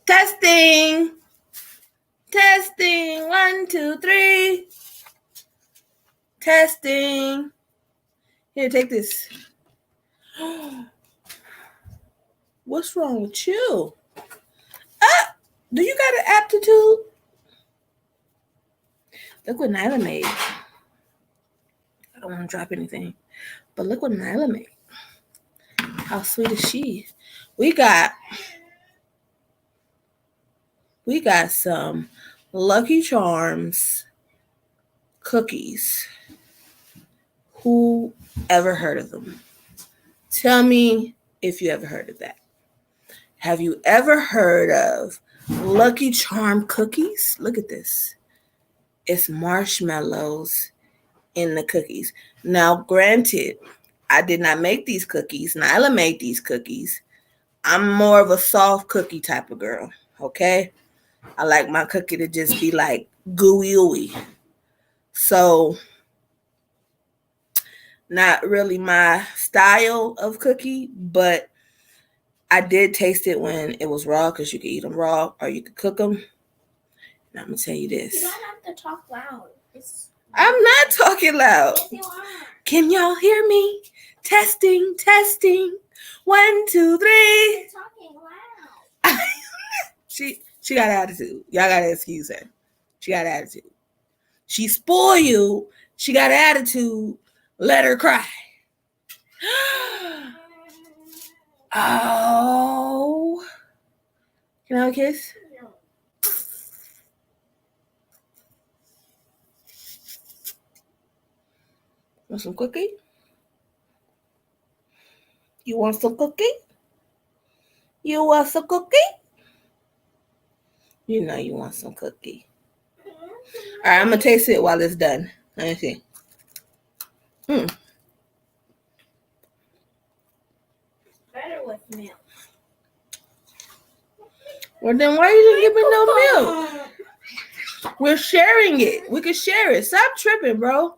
Testing. Testing. 1, 2, 3. Testing. Here, take this. What's wrong with you? Do you got an aptitude? Look what Ny'lah made. I don't want to drop anything. But look what Ny'lah made. How sweet is she? We got some Lucky Charms cookies. Who ever heard of them? Tell me if you ever heard of that. Have you ever heard of Lucky Charm cookies? Look at this. It's marshmallows in the cookies. Now, granted, I did not make these cookies. Ny'lah made these cookies. I'm more of a soft cookie type of girl, okay? I like my cookie to just be like gooey-ooey. So, not really my style of cookie, but I did taste it when it was raw because you could eat them raw or you could cook them. And I'm going to tell you this. You don't have to talk loud. I'm not talking loud. Yes, you are. Can y'all hear me? Testing, testing. 1, 2, 3. You're talking loud. She got attitude. Y'all got to excuse her. She got attitude. She spoil you. She got attitude. Let her cry. Oh. Can I have a kiss? No. Want some cookie? You want some cookie? You want some cookie? You know you want some cookie. All right, I'm going to taste it while it's done. Let me see. Better with milk. Well, then why you didn't give me no milk? We're sharing it. We can share it. Stop tripping, bro.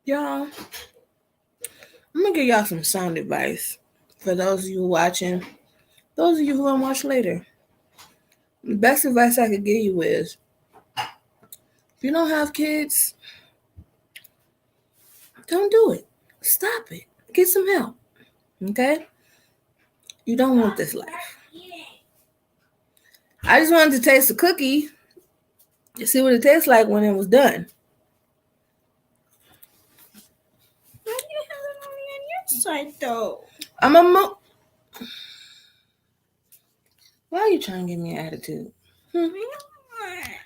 Y'all, I'm going to give y'all some sound advice for those of you watching. Those of you who want to watch later. The best advice I could give you is, if you don't have kids, don't do it. Stop it. Get some help. Okay? You don't want this life. I just wanted to taste the cookie to see what it tastes like when it was done. Why do you have it only on your side, though? Why are you trying to give me an attitude?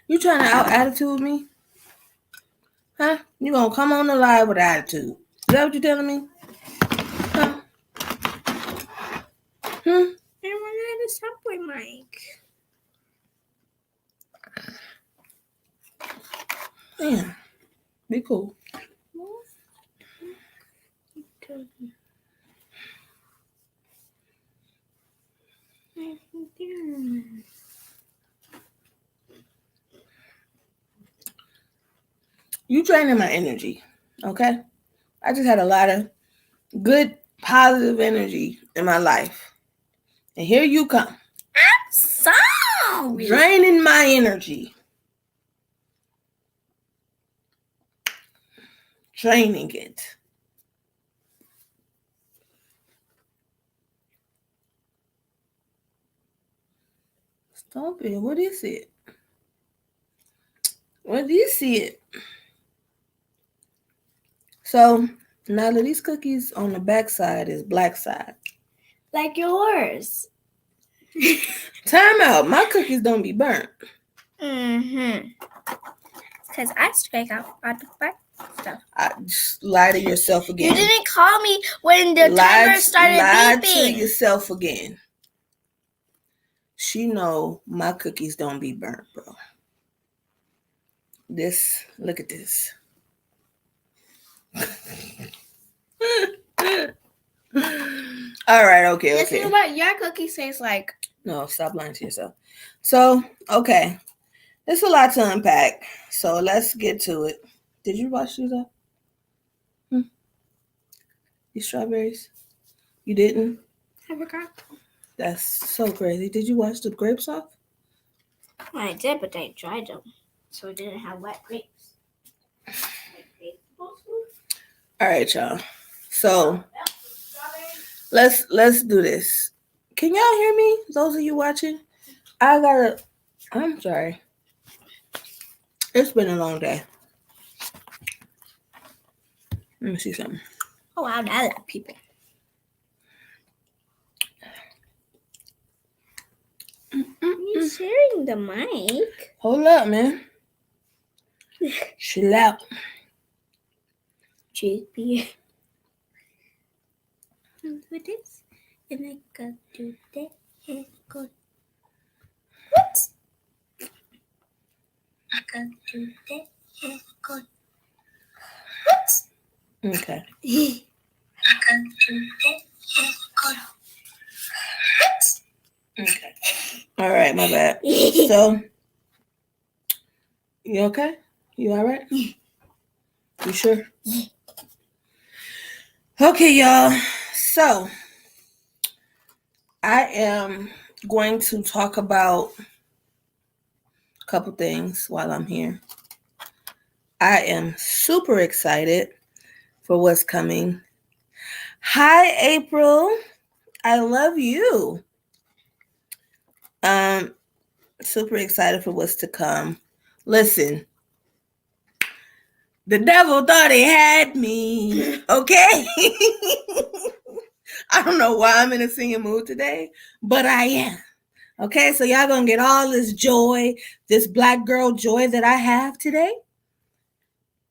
You trying to out-attitude me? Huh? You gonna come on the live with attitude. Is that what you're telling me? Huh? I wanted a Subway mic. Yeah. Be cool. You draining my energy, okay? I just had a lot of good, positive energy in my life. And here you come. I'm sorry. Draining my energy. Draining it. Stop it. What is it? What is it? So, now that these cookies on the back side is black side. Like yours. Time out. My cookies don't be burnt. Because I strike out all the back stuff. Just lie to yourself again. You didn't call me when the timer started lie beeping. to yourself again. She know my cookies don't be burnt, bro. Look at this. All right, okay. This is what your cookies taste like. No, stop lying to yourself. So, okay. It's a lot to unpack. So let's get to it. Did you watch these up? These strawberries? You didn't? I forgot. That's so crazy. Did you wash the grapes off? I did, but I dried them, so it didn't have wet grapes. All right, y'all. So let's do this. Can y'all hear me? Those of you watching? I'm sorry. It's been a long day. Let me see something. Oh wow, I love people. You're sharing the mic. Hold up, man. Chill out. Truth be. With this, and I got to that and go. What? I got to that and go. What? Okay. I got to that and go. What? Okay. All right, my bad. So, you okay? You all right? You sure? Okay, y'all. So, I am going to talk about a couple things while I'm here. I am super excited for what's coming. Hi, April. I love you. Super excited for what's to come. Listen, the devil thought he had me. Okay. I don't know why I'm in a singing mood today, but I am. Okay, so y'all gonna get all this joy, this black girl joy that I have today.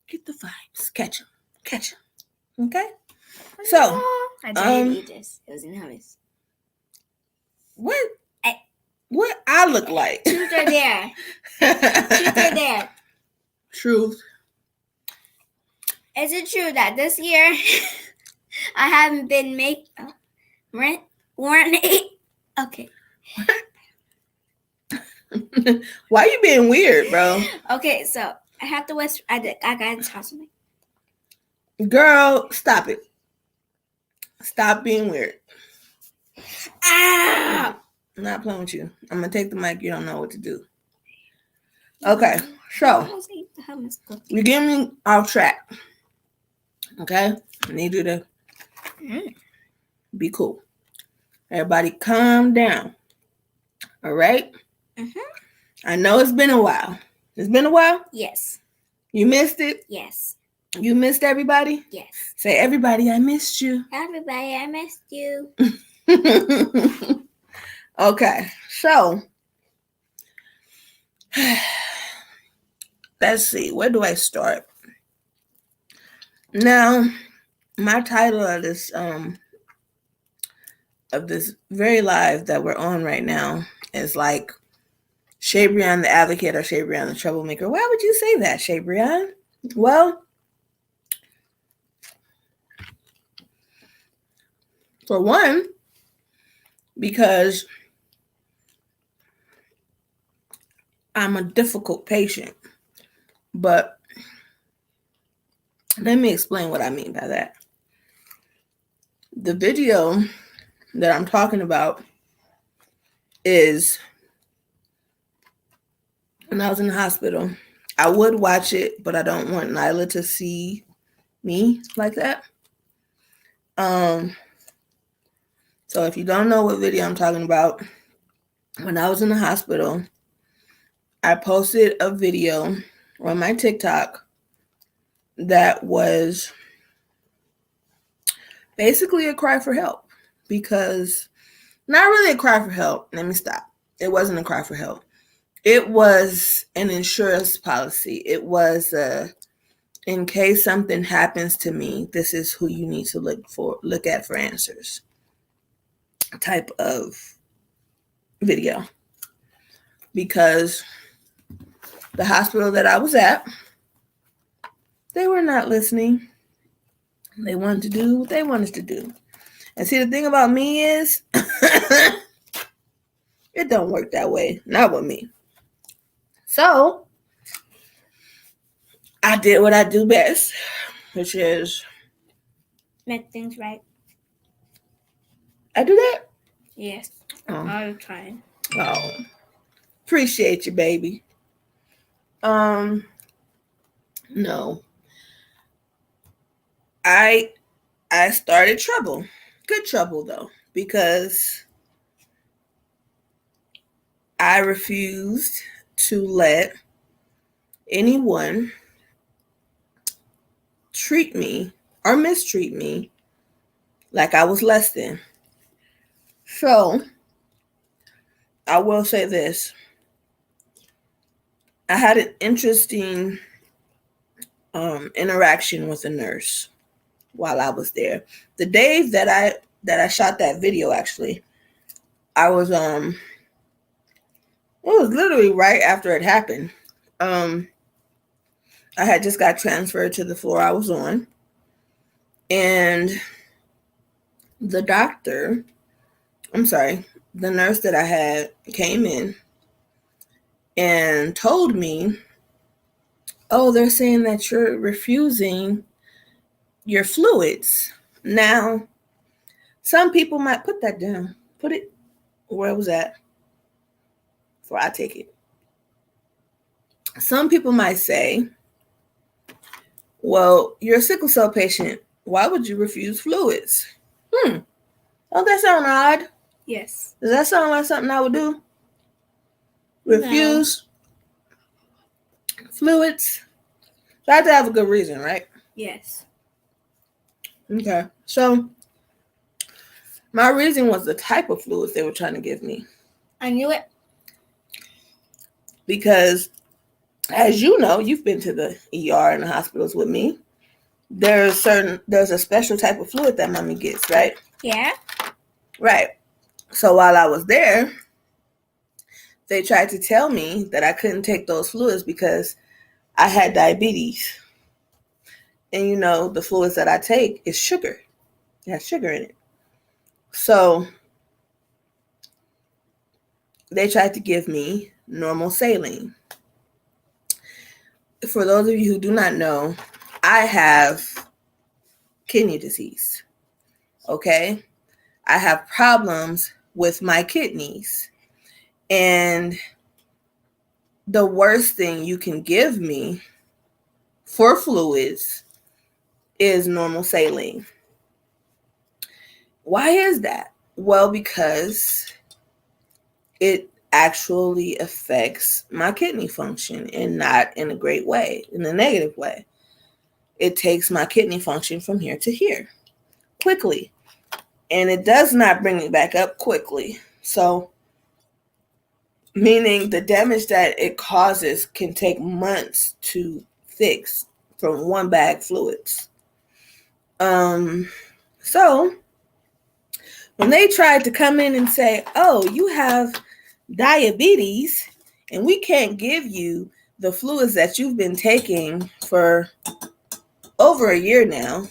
Get the vibes, catch them. Okay. So I didn't eat this. It was in hummus. What I look like? Truth or dare? Truth or dare? Truth. Is it true that this year I haven't been Okay. Why you being weird, bro? Okay, so I have to whisper. I got to tell something. Girl, stop it. Stop being weird. Ah! I'm not playing with you. I'm gonna take the mic. You don't know what to do. Okay, so we're getting off track. Okay, I need you to be cool. Everybody, calm down. All right. I know it's been a while. It's been a while. Yes. You missed it. Yes. You missed everybody. Yes. Say, everybody, I missed you. Everybody, I missed you. Okay, so let's see. Where do I start? Now, my title of this very live that we're on right now is like Shabreon the Advocate or Shabreon the Troublemaker. Why would you say that, Shabreon? Well, for one, because I'm a difficult patient. But let me explain what I mean by that. The video that I'm talking about is when I was in the hospital. I would watch it, but I don't want Ny'lah to see me like that. So if you don't know what video I'm talking about, when I was in the hospital, I posted a video on my TikTok that was basically a cry for help, because not really a cry for help. Let me stop. It wasn't a cry for help. It was an insurance policy. It was in case something happens to me, this is who you need to look at for answers type of video. Because the hospital that I was at, they were not listening. They wanted to do what they wanted to do. And see, the thing about me is it don't work that way. Not with me. So I did what I do best, which is make things right. I do that? Yes, Oh. all the time. Oh. Appreciate you, baby. No. I started trouble. Good trouble though, because I refused to let anyone treat me or mistreat me like I was less than. So, I will say this. I had an interesting interaction with a nurse while I was there. The day that I shot that video, actually, I was it was literally right after it happened. I had just got transferred to the floor I was on, and the nurse that I had came in and told me, "Oh, they're saying that you're refusing your fluids." Now, some people might put that down. Put it where it was at before I take it. Some people might say, "Well, you're a sickle cell patient. Why would you refuse fluids?" Don't that sound odd? Yes. Does that sound like something I would do? Refuse fluids? So I have to have a good reason, right? Yes. Okay. So my reason was the type of fluids they were trying to give me. I knew it. Because, as you know, you've been to the ER and the hospitals with me. There's a special type of fluid that mommy gets, right? Yeah. Right. So while I was there, they tried to tell me that I couldn't take those fluids because I had diabetes. And you know, the fluids that I take is sugar. It has sugar in it. So they tried to give me normal saline. For those of you who do not know, I have kidney disease. Okay? I have problems with my kidneys. And the worst thing you can give me for fluids is normal saline. Why is that? Well, because it actually affects my kidney function, and not in a great way, in a negative way. It takes my kidney function from here to here quickly, and it does not bring it back up quickly. So, meaning the damage that it causes can take months to fix from one bag fluids. So when they tried to come in and say, "Oh, you have diabetes and we can't give you the fluids that you've been taking for over a year now,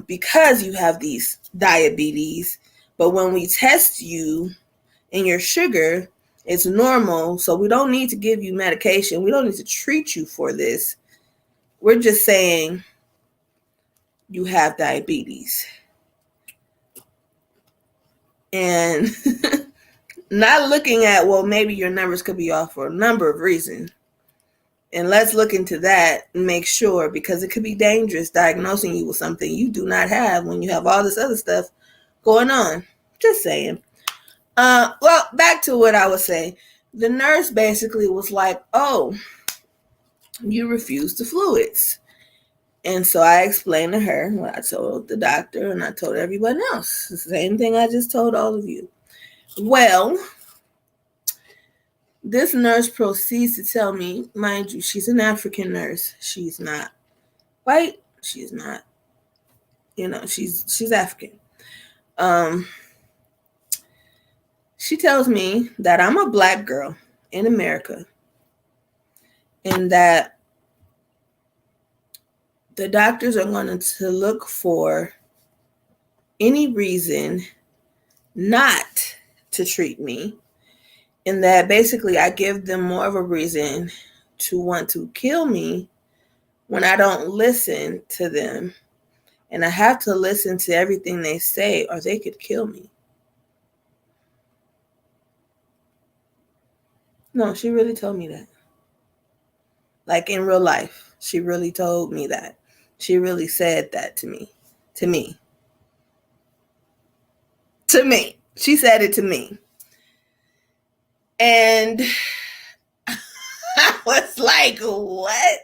because you have these diabetes, but when we test you and your sugar, it's normal, so we don't need to give you medication. We don't need to treat you for this. We're just saying you have diabetes." And not looking at, well, maybe your numbers could be off for a number of reasons. And let's look into that and make sure, because it could be dangerous diagnosing you with something you do not have when you have all this other stuff going on. Just saying. Well, back to what I was saying. The nurse basically was like, "Oh, you refuse the fluids." And so I explained to her what I told the doctor and I told everyone else. The same thing I just told all of you. Well, this nurse proceeds to tell me, mind you, she's an African nurse. She's not white. She's not, she's African. She tells me that I'm a black girl in America and that the doctors are going to look for any reason not to treat me, and that basically I give them more of a reason to want to kill me when I don't listen to them And I have to listen to everything they say or they could kill me. No, she really told me that. Like in real life, she really told me that. She really said that to me. To me. To me. She said it to me. And I was like, what?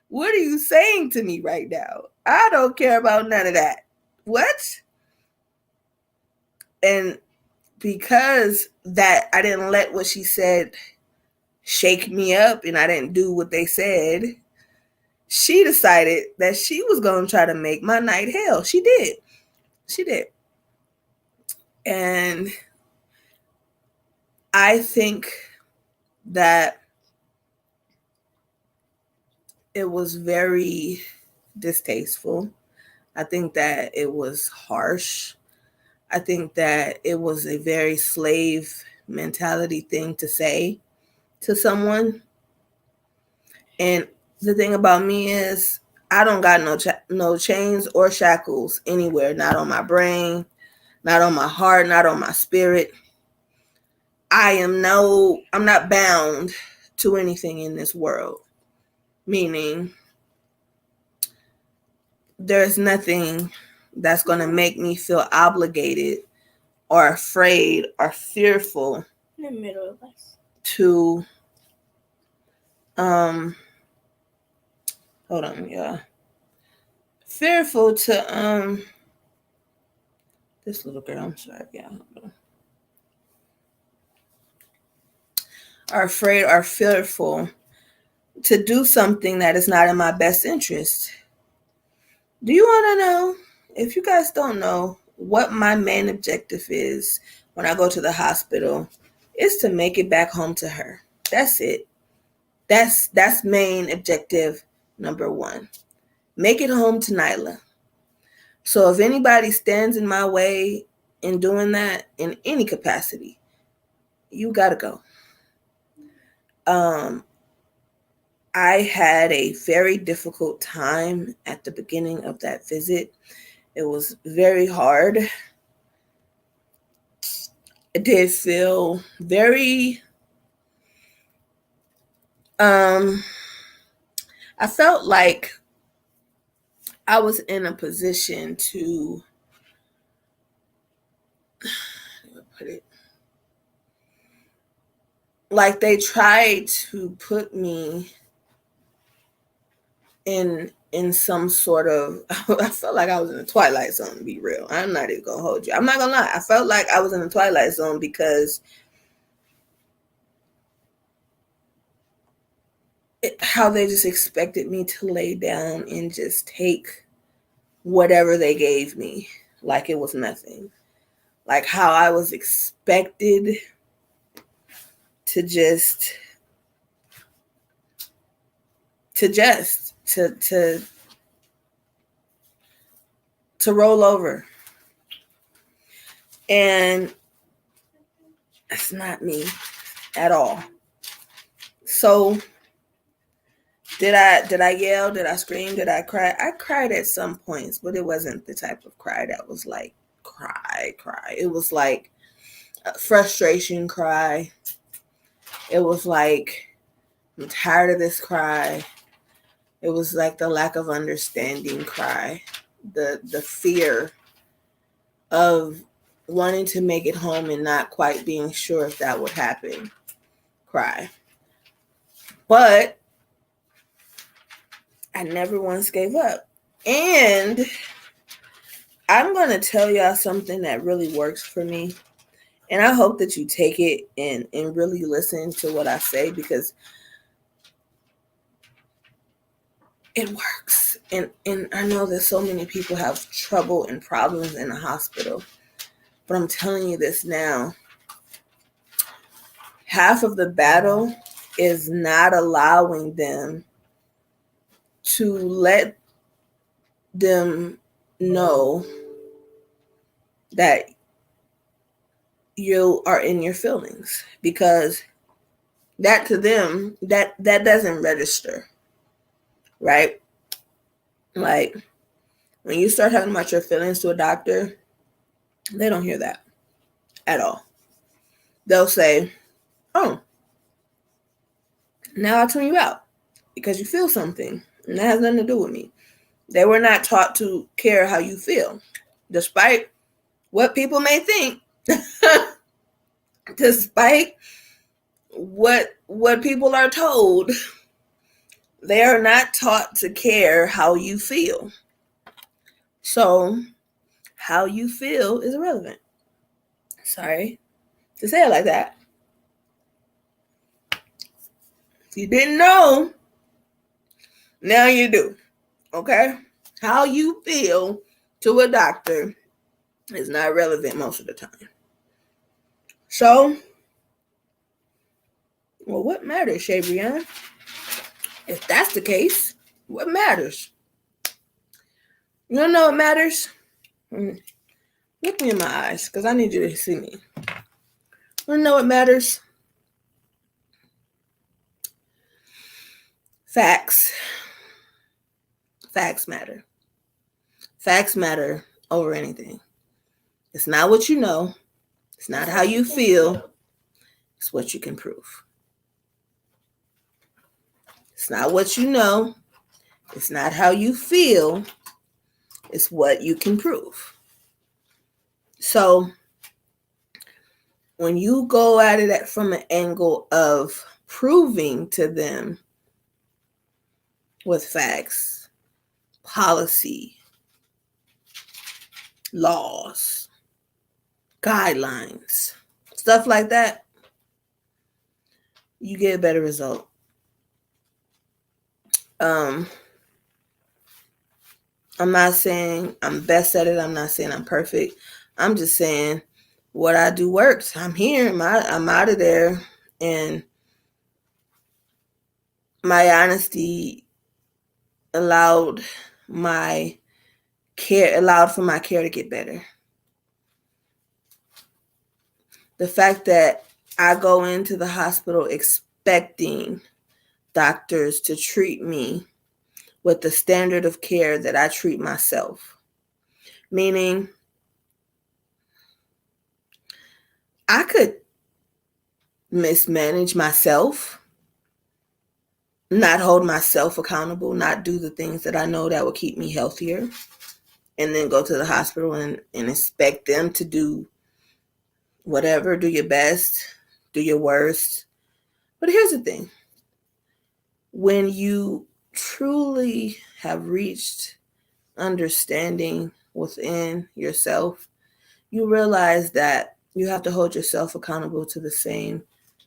What are you saying to me right now? I don't care about none of that. What? And because that I didn't let what she said shake me up and I didn't do what they said, she decided that she was going to try to make my night hell. She did. She did. And I think that it was very distasteful. I think that it was harsh. I think that it was a very slave mentality thing to say to someone. And the thing about me is I don't got no chains or shackles anywhere, not on my brain, not on my heart, not on my spirit. I'm not bound to anything in this world. Meaning there's nothing that's going to make me feel obligated or afraid or fearful in the middle of us to hold on, yeah. Fearful to this little girl, I'm sorry, yeah. Are afraid or fearful to do something that is not in my best interest. Do you want to know? If you guys don't know what my main objective is when I go to the hospital, is to make it back home to her. That's it. That's main objective number 1. Make it home to Ny'lah. So if anybody stands in my way in doing that in any capacity, you gotta go. I had a very difficult time at the beginning of that visit. It was very hard. It did feel very I felt like I was in a position to put it like they tried to put me in some sort of I felt like I was in the Twilight Zone, to be real. I'm not even gonna hold you. I'm not gonna lie. I felt like I was in the Twilight Zone because how they just expected me to lay down and just take whatever they gave me like it was nothing. Like how I was expected to just roll over. And that's not me at all. So did I yell? Did I scream? Did I cry? I cried at some points, but it wasn't the type of cry that was like cry. It was like a frustration cry. It was like, I'm tired of this cry. It was like the lack of understanding cry. The fear of wanting to make it home and not quite being sure if that would happen cry. But I never once gave up. And I'm going to tell y'all something that really works for me. And I hope that you take it and really listen to what I say, because it works. And I know that so many people have trouble and problems in the hospital. But I'm telling you this now. Half of the battle is not allowing them to let them know that you are in your feelings, because that to them, that doesn't register, right? Like When you start talking about your feelings to a doctor, they don't hear that at all. They'll say, oh, now I'll tune you out because you feel something. And that has nothing to do with me. They were not taught to care how you feel, despite what people may think. Despite what people are told, they are not taught to care how you feel. So how you feel is irrelevant. Sorry to say it like that. If you didn't know, now you do. Okay? How you feel to a doctor is not relevant most of the time. So, well, what matters, Shabreon? If that's the case, what matters? You don't know what matters? Look me in my eyes, because I need you to see me. You don't know what matters? Facts. Facts matter. Facts matter over anything. It's not what you know. It's not how you feel. It's what you can prove. It's not what you know. It's not how you feel. It's what you can prove. So when you go at it from an angle of proving to them with facts, policy, laws, guidelines, stuff like that, you get a better result. I'm not saying I'm best at it. I'm not saying I'm perfect. I'm just saying what I do works. I'm here. I'm out of there. And my honesty allowed for my care to get better. The fact that I go into the hospital expecting doctors to treat me with the standard of care that I treat myself. Meaning, I could mismanage myself, not hold myself accountable, not do the things that I know that will keep me healthier, and then go to the hospital and expect them to do whatever, do your best, do your worst. But here's the thing. When you truly have reached understanding within yourself, you realize that you have to hold yourself accountable to the same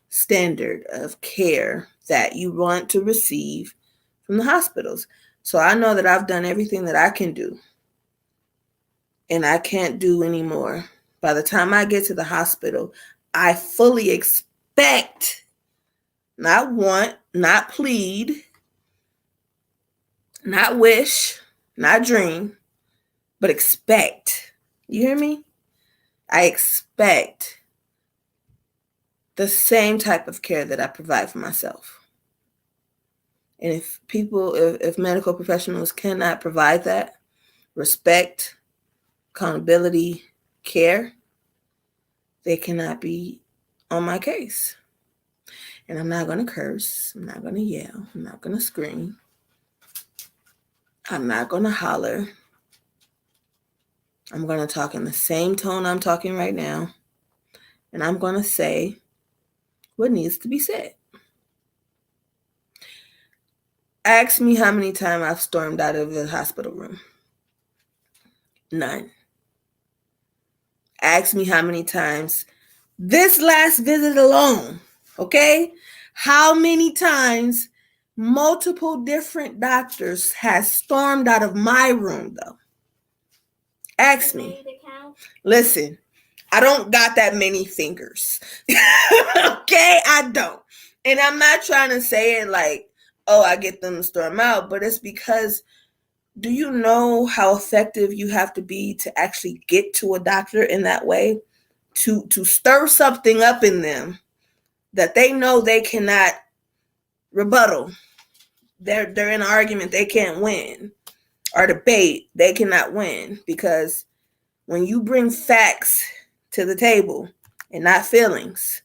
standard of care that you want to receive from the hospitals. So I know that I've done everything that I can do, and I can't do anymore. By the time I get to the hospital, I fully expect, not want, not plead, not wish, not dream, but expect. You hear me? I expect the same type of care that I provide for myself. And if medical professionals cannot provide that, respect, accountability, care, they cannot be on my case. And I'm not going to curse. I'm not going to yell. I'm not going to scream. I'm not going to holler. I'm going to talk in the same tone I'm talking right now. And I'm going to say what needs to be said. Ask me how many times I've stormed out of the hospital room. None. Ask me how many times this last visit alone, okay? How many times multiple different doctors has stormed out of my room, though? Ask me. Listen, I don't got that many fingers. Okay? I don't. And I'm not trying to say it like, oh, I get them to storm out, but it's because, do you know how effective you have to be to actually get to a doctor in that way? To stir something up in them that they know they cannot rebuttal. They're in an argument they can't win. or debate, they cannot win, because when you bring facts to the table and not feelings,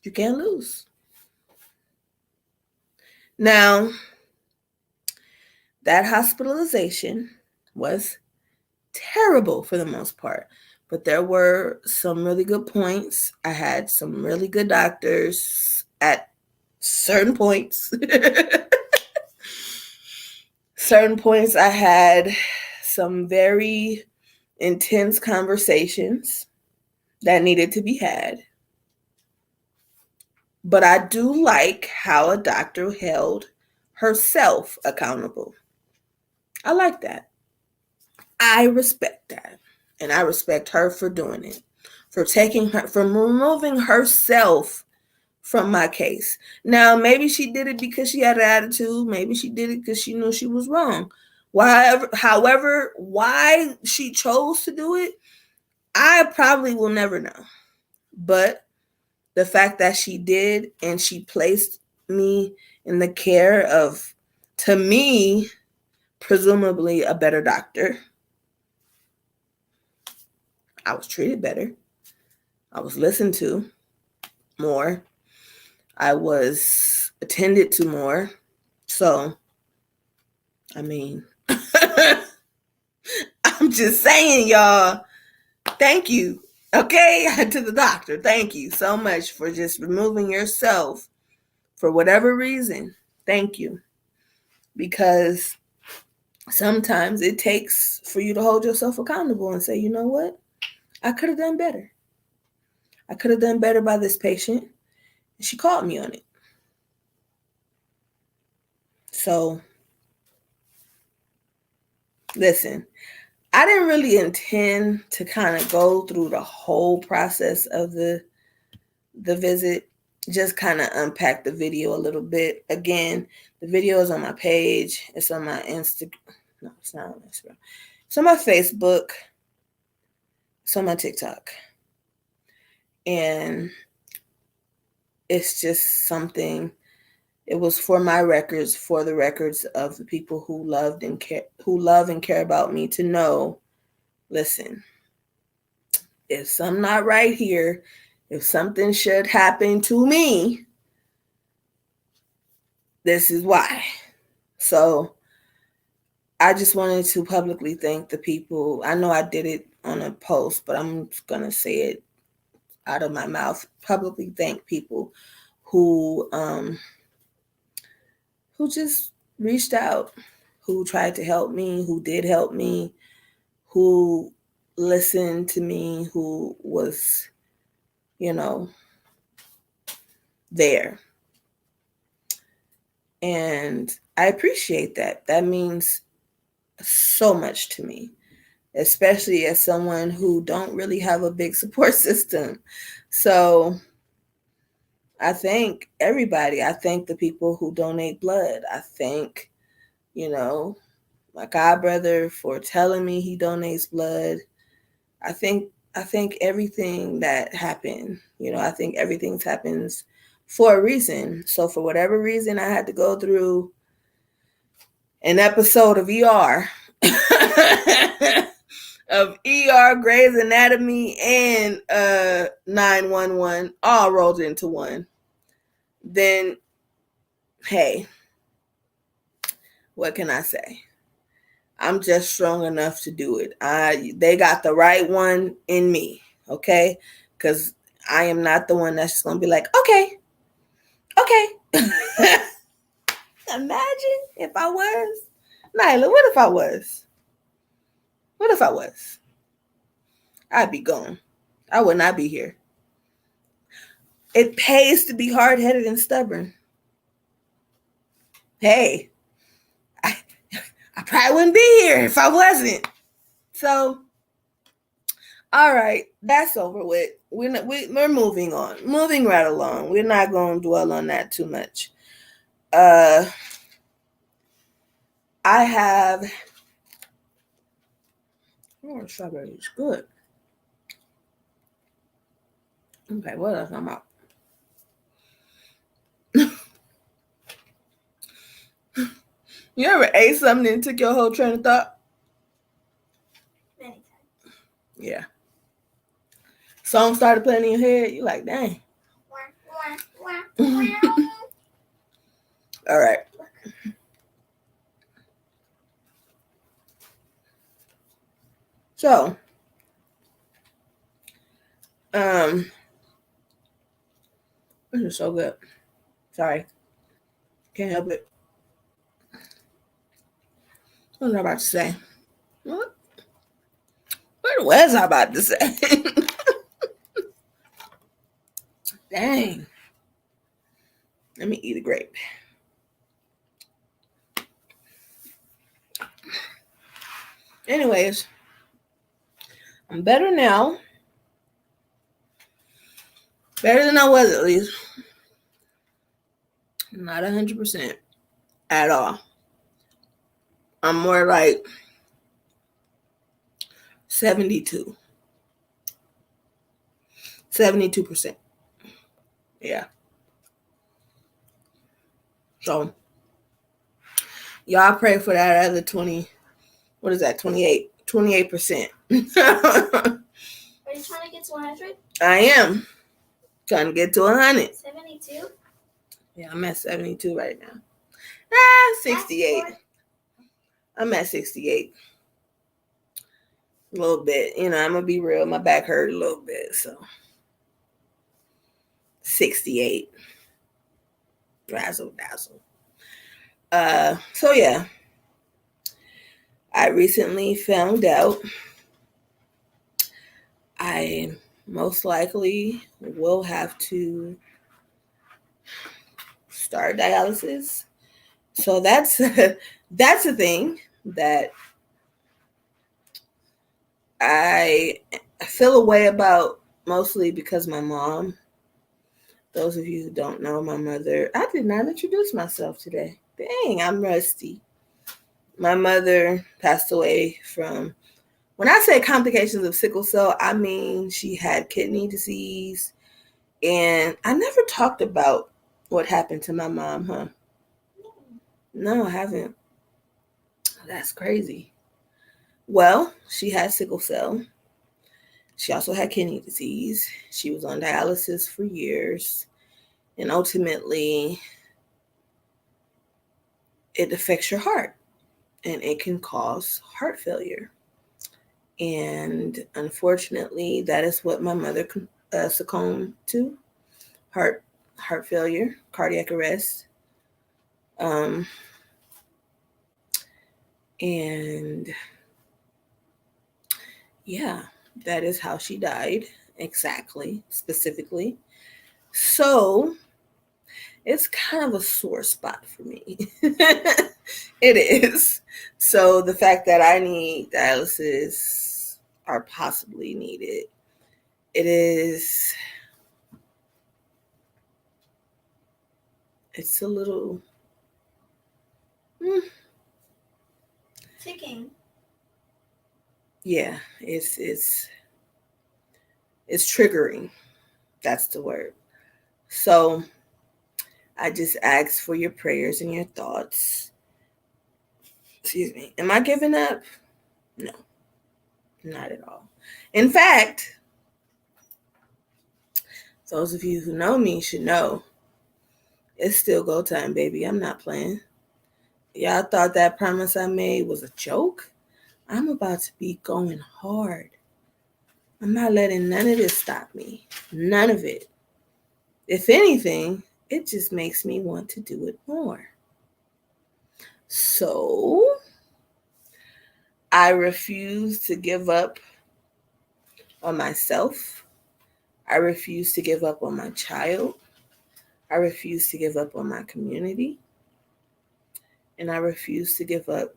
you can't lose. Now, that hospitalization was terrible for the most part, but there were some really good points. I had some really good doctors at certain points. Certain points, I had some very intense conversations that needed to be had. But I do like how a doctor held herself accountable. I like that. I respect that. And I respect her for doing it, for removing herself from my case. Now, maybe she did it because she had an attitude. Maybe she did it because she knew she was wrong. However, why she chose to do it, I probably will never know. But the fact that she did, and she placed me in the care of, to me, presumably a better doctor. I was treated better. I was listened to more. I was attended to more. So, I mean, I'm just saying, y'all, thank you. Okay, to the doctor, thank you so much for just removing yourself for whatever reason. Thank you. Because sometimes it takes for you to hold yourself accountable and say, you know what? I could have done better. I could have done better by this patient. And she called me on it. So, listen, I didn't really intend to kind of go through the whole process of the visit. Just kind of unpack the video a little bit. Again, the video is on my page. It's on my Instagram. No, it's not on Instagram. It's on my Facebook. It's on my TikTok. And it's just something. It was for my records, for the records of the people who love and care about me, to know, listen, if something not right here, if something should happen to me, this is why. So I just wanted to publicly thank the people. I know I did it on a post, but I'm going to say it out of my mouth. Publicly thank people who just reached out, who tried to help me, who did help me, who listened to me, who was, there. And I appreciate that. That means so much to me, especially as someone who don't really have a big support system. So I thank everybody. I thank the people who donate blood. I thank, my god brother for telling me he donates blood. I think everything that happened, I think everything happens for a reason. So for whatever reason, I had to go through an episode of ER, of ER, Grey's Anatomy, and 911, all rolled into one. Then, hey, what can I say? I'm just strong enough to do it. They got the right one in me, okay? Because I am not the one that's just going to be like, okay. Imagine if I was. Ny'lah, what if I was? What if I was? I'd be gone. I would not be here. It pays to be hard-headed and stubborn. Hey, I probably wouldn't be here if I wasn't. So, all right, that's over with. We're moving on. Moving right along. We're not going to dwell on that too much. I have... Oh, strawberry is good. Okay, what else I'm out? You ever ate something and took your whole train of thought? Many times. Yeah. Song started playing in your head. You like, dang. All right. So, this is so good. Sorry. Can't help it. What was I about to say? What was I about to say? Dang. Let me eat a grape. Anyways, I'm better now. Better than I was, at least. Not 100% at all. I'm more like 72. 72%. Yeah. So, y'all pray for that other 20. What is that? 28. 28%. Are you trying to get to 100? I am. Trying to get to 100. 72? Yeah, I'm at 72 right now. 68. I'm at 68. A little bit. I'm going to be real. My back hurt a little bit. So, 68. Razzle dazzle. So, yeah. I recently found out I most likely will have to start dialysis. So that's that's a thing that I feel a way about, mostly because my mom. Those of you who don't know, my mother, I did not introduce myself today. Dang, I'm rusty. My mother passed away from, when I say complications of sickle cell, I mean she had kidney disease. And I never talked about what happened to my mom, huh? No, I haven't. That's crazy. Well, she had sickle cell. She also had kidney disease. She was on dialysis for years. And ultimately, it affects your heart. And it can cause heart failure. And unfortunately, that is what my mother succumbed to. Heart failure, cardiac arrest. And yeah, that is how she died, exactly, specifically. So it's kind of a sore spot for me. It is. So the fact that I need dialysis, or possibly need it, it's a little ticking. Yeah, it's triggering. That's the word. So I just ask for your prayers and your thoughts. Excuse me. Am I giving up? No, not at all. In fact, those of you who know me should know it's still go time, baby. I'm not playing. Y'all thought that promise I made was a joke? I'm about to be going hard. I'm not letting none of this stop me. None of it. If anything, it just makes me want to do it more. So, I refuse to give up on myself. I refuse to give up on my child. I refuse to give up on my community. And I refuse to give up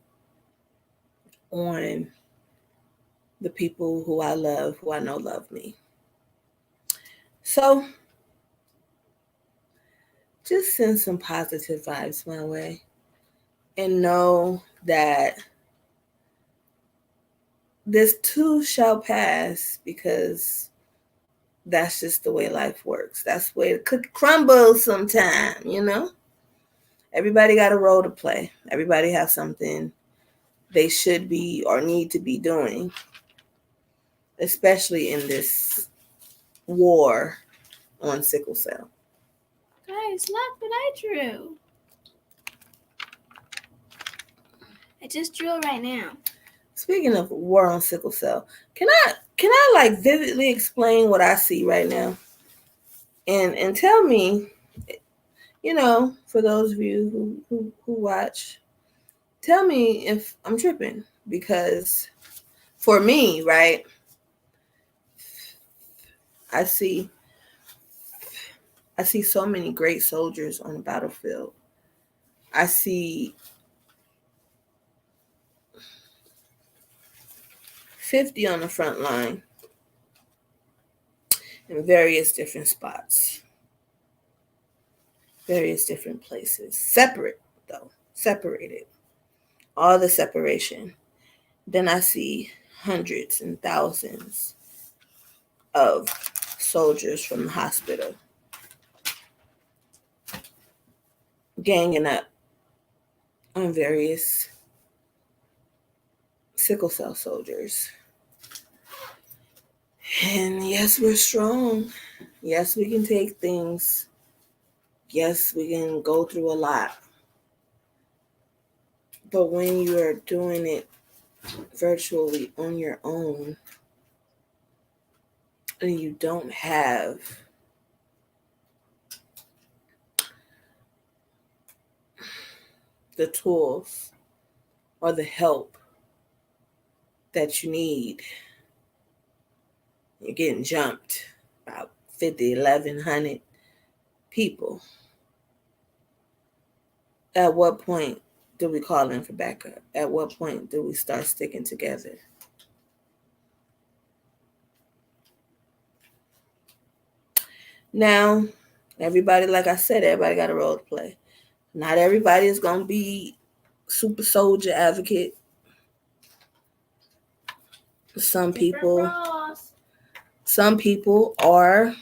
on the people who I love, who I know love me. So, just send some positive vibes my way. And know that this too shall pass, because that's just the way life works. That's the way the cookie crumbles sometime, Everybody got a role to play. Everybody has something they should be or need to be doing, especially in this war on sickle cell. Guys, look what I drew. I just drew it right now. Speaking of war on sickle cell, can I like vividly explain what I see right now? And tell me, for those of you who watch, tell me if I'm tripping, because for me, right, I see so many great soldiers on the battlefield. I see 50 on the front line in various different spots, various different places, separated, all the separation. Then I see hundreds and thousands of soldiers from the hospital ganging up on various sickle cell soldiers. And yes, we're strong. Yes, we can take things. Yes, we can go through a lot. But when you are doing it virtually on your own and you don't have the tools or the help that you need, you're getting jumped about 50, 1,100 people. At what point do we call in for backup? At what point do we start sticking together? Now, everybody, like I said, everybody got a role to play. Not everybody is going to be super soldier advocate. Some people are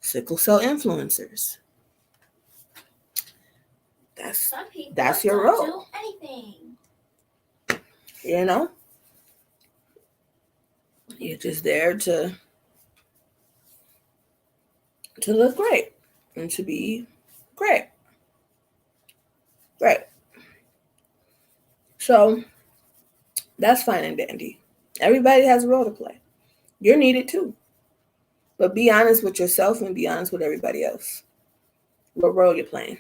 sickle cell influencers. That's your role. Do anything. You're just there to look great and to be great. Right. So that's fine and dandy. Everybody has a role to play. You're needed too. But be honest with yourself and be honest with everybody else. What role you're playing.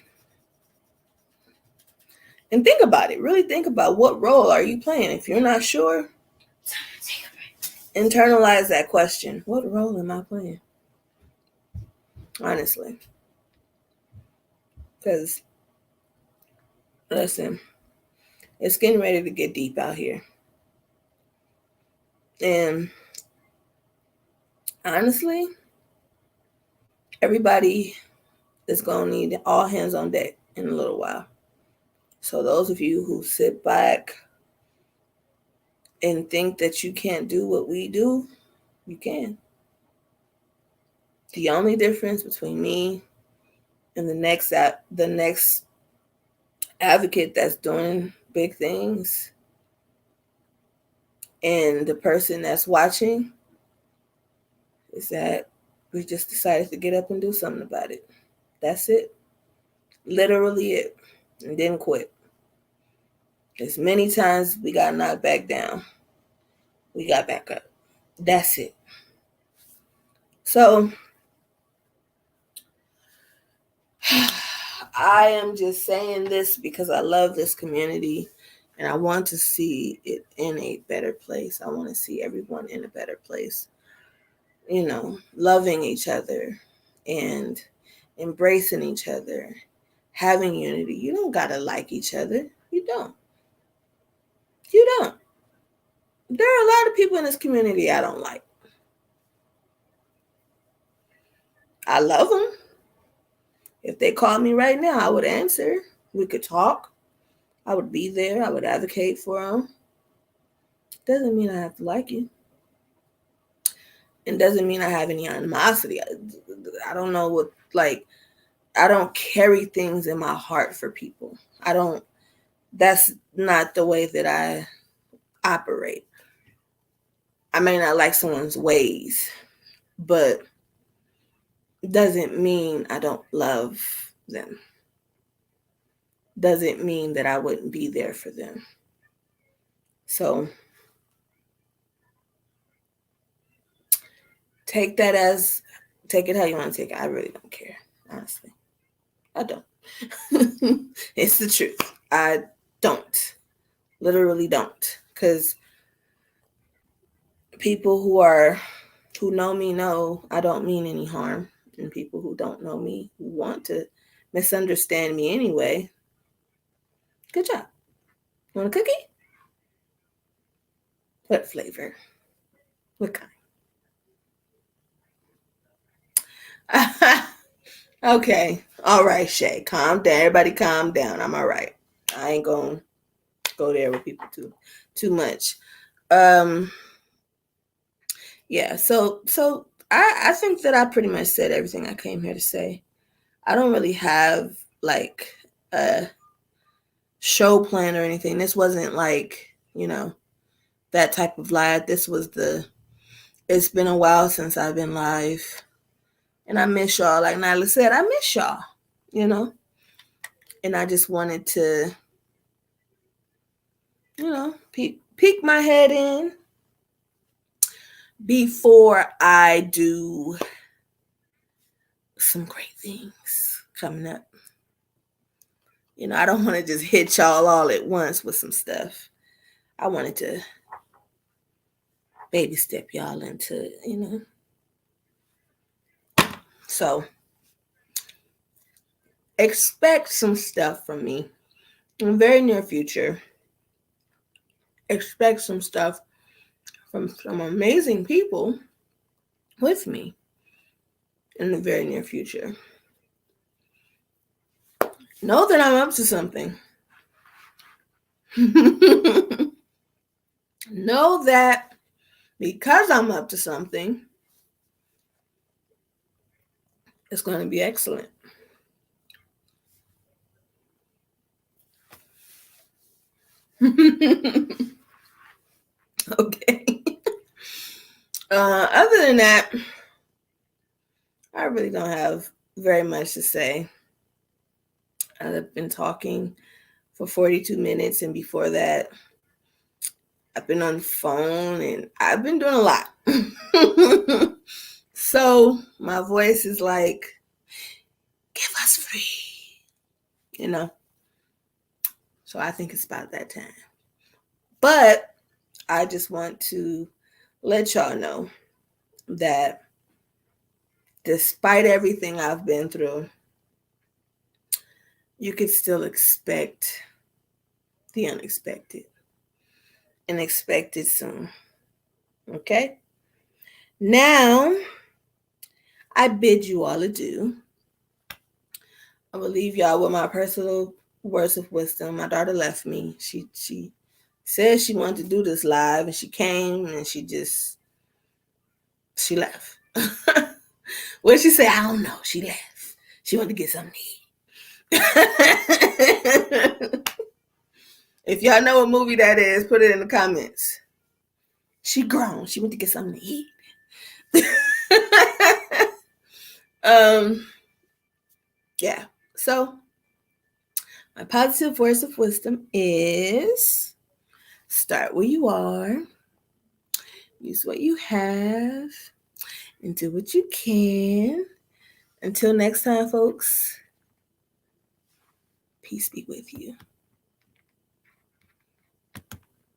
And think about it. Really think about what role are you playing. If you're not sure, internalize that question. What role am I playing? Honestly. Because, listen, it's getting ready to get deep out here. And honestly, everybody is going to need all hands on deck in a little while. So those of you who sit back and think that you can't do what we do, you can. The only difference between me and the next advocate that's doing big things and the person that's watching is that we just decided to get up and do something about it. That's it. Literally it. And didn't quit. As many times we got knocked back down, we got back up. That's it. So I am just saying this because I love this community and I want to see it in a better place. I want to see everyone in a better place. Loving each other and embracing each other, having unity. You don't got to like each other. You don't. There are a lot of people in this community I don't like. I love them. If they called me right now, I would answer. We could talk. I would be there. I would advocate for them. Doesn't mean I have to like you. And doesn't mean I have any animosity. I don't know what, don't carry things in my heart for people. That's not the way that I operate. I may not like someone's ways, but doesn't mean I don't love them. Doesn't mean that I wouldn't be there for them. So take it how you want to take it. I really don't care, honestly. I don't. It's the truth. I don't. Literally don't. Because people who know me know I don't mean any harm. And people who don't know me, who want to misunderstand me anyway, good job. Want a cookie? What flavor? What kind? Okay. All right, Shay. Calm down. Everybody calm down. I'm all right. I ain't gonna go there with people too much. Yeah, so I think that I pretty much said everything I came here to say. I don't really have like a show plan or anything. This wasn't like, that type of live. It's been a while since I've been live. And I miss y'all. Like Ny'lah said, I miss y'all, And I just wanted to, peek my head in before I do some great things coming up. I don't want to just hit y'all all at once with some stuff. I wanted to baby step y'all into, So expect some stuff from me in the very near future. Expect some stuff from some amazing people with me in the very near future. Know that I'm up to something. Know that because I'm up to something, it's going to be excellent. Okay. Other than that, I really don't have very much to say. I've been talking for 42 minutes, and before that, I've been on the phone, and I've been doing a lot. So my voice is like, give us free, So I think it's about that time. But I just want to let y'all know that despite everything I've been through, you could still expect the unexpected and expect it soon. Okay? Now, I bid you all adieu. I will leave y'all with my personal words of wisdom. My daughter left me. She said she wanted to do this live, and she came, and she left. What did she say? I don't know. She left. She wanted to get something to eat. If y'all know what movie that is, put it in the comments. She grown. She went to get something to eat. Yeah. So my positive words of wisdom is start where you are, use what you have, and do what you can. Until next time, folks, peace be with you.